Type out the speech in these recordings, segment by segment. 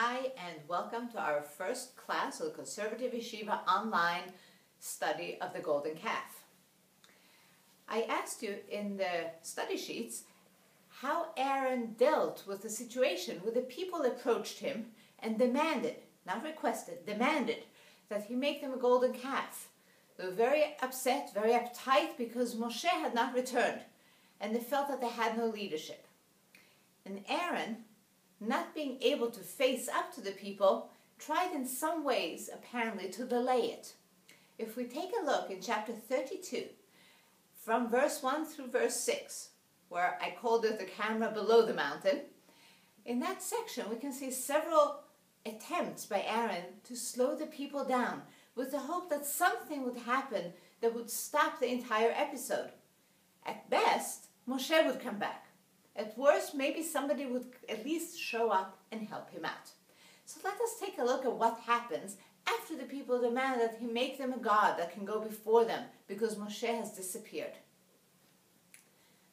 Hi, and welcome to our first class of the Conservative Yeshiva online study of the Golden Calf. I asked you in the study sheets how Aaron dealt with the situation where the people approached him and demanded, not requested, demanded that he make them a golden calf. They were very upset, very uptight because Moshe had not returned and they felt that they had no leadership. And Aaron, not being able to face up to the people, tried in some ways, apparently, to delay it. If we take a look in chapter 32, from verse 1 through verse 6, where I called it the camera below the mountain, in that section we can see several attempts by Aaron to slow the people down with the hope that something would happen that would stop the entire episode. At best, Moshe would come back. At worst, maybe somebody would at least show up and help him out. So let us take a look at what happens after the people demand that he make them a god that can go before them because Moshe has disappeared.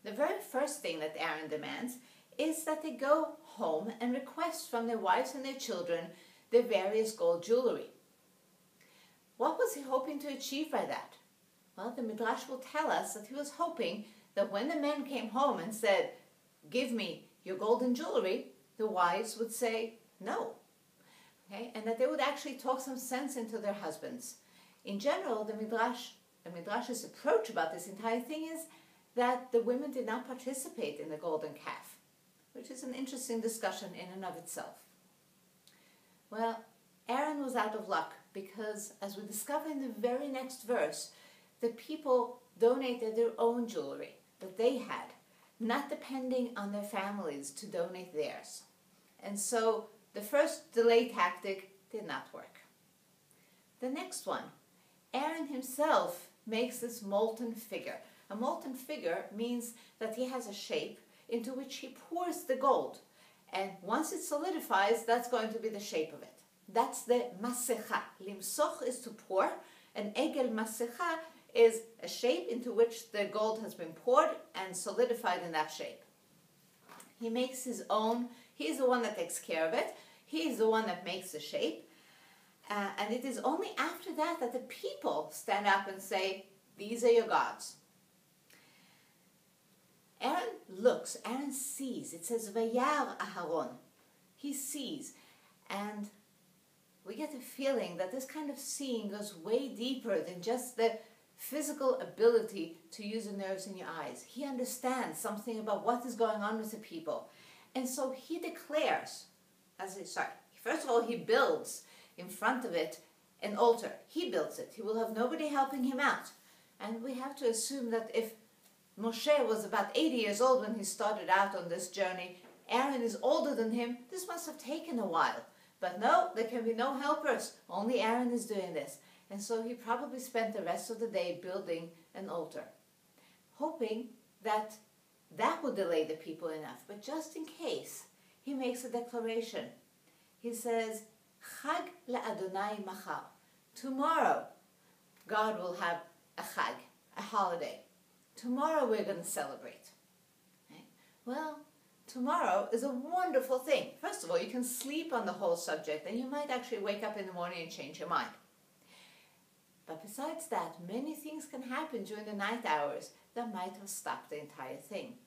The very first thing that Aaron demands is that they go home and request from their wives and their children their various gold jewelry. What was he hoping to achieve by that? Well, the Midrash will tell us that he was hoping that when the men came home and said, "Give me your golden jewelry," the wives would say no. Okay? And that they would actually talk some sense into their husbands. In general, the Midrash's approach about this entire thing is that the women did not participate in the golden calf, which is an interesting discussion in and of itself. Well, Aaron was out of luck because, as we discover in the very next verse, the people donated their own jewelry that they had, not depending on their families to donate theirs. And so the first delay tactic did not work. The next one, Aaron himself makes this molten figure. A molten figure means that he has a shape into which he pours the gold. And once it solidifies, that's going to be the shape of it. That's the masecha. Limsoch is to pour, and egel masecha is a shape into which the gold has been poured and solidified in that shape. He makes his own, he's the one that takes care of it, he's the one that makes the shape, and it is only after that that the people stand up and say, "These are your gods." Aaron looks, Aaron sees, it says, "Vayar Aharon." He sees, and we get the feeling that this kind of seeing goes way deeper than just the physical ability to use the nerves in your eyes. He understands something about what is going on with the people. And so he declares, first of all, he builds in front of it an altar. He builds it. He will have nobody helping him out. And we have to assume that if Moshe was about 80 years old when he started out on this journey, Aaron is older than him, this must have taken a while. But no, there can be no helpers. Only Aaron is doing this. And so he probably spent the rest of the day building an altar, hoping that that would delay the people enough. But just in case, he makes a declaration. He says, "Chag la'Adonai machar." Tomorrow, God will have a chag, a holiday. Tomorrow we're going to celebrate. Okay? Well, tomorrow is a wonderful thing. First of all, you can sleep on the whole subject, and you might actually wake up in the morning and change your mind. But besides that, many things can happen during the night hours that might have stopped the entire thing.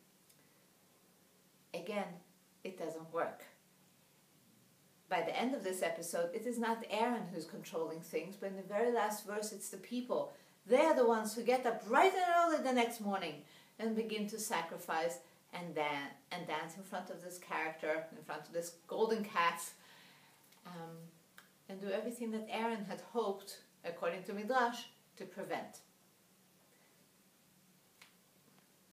Again, it doesn't work. By the end of this episode, it is not Aaron who's controlling things, but in the very last verse, it's the people. They're the ones who get up bright and early the next morning and begin to sacrifice and dance in front of this character, in front of this golden calf, and do everything that Aaron had hoped, according to Midrash, to prevent.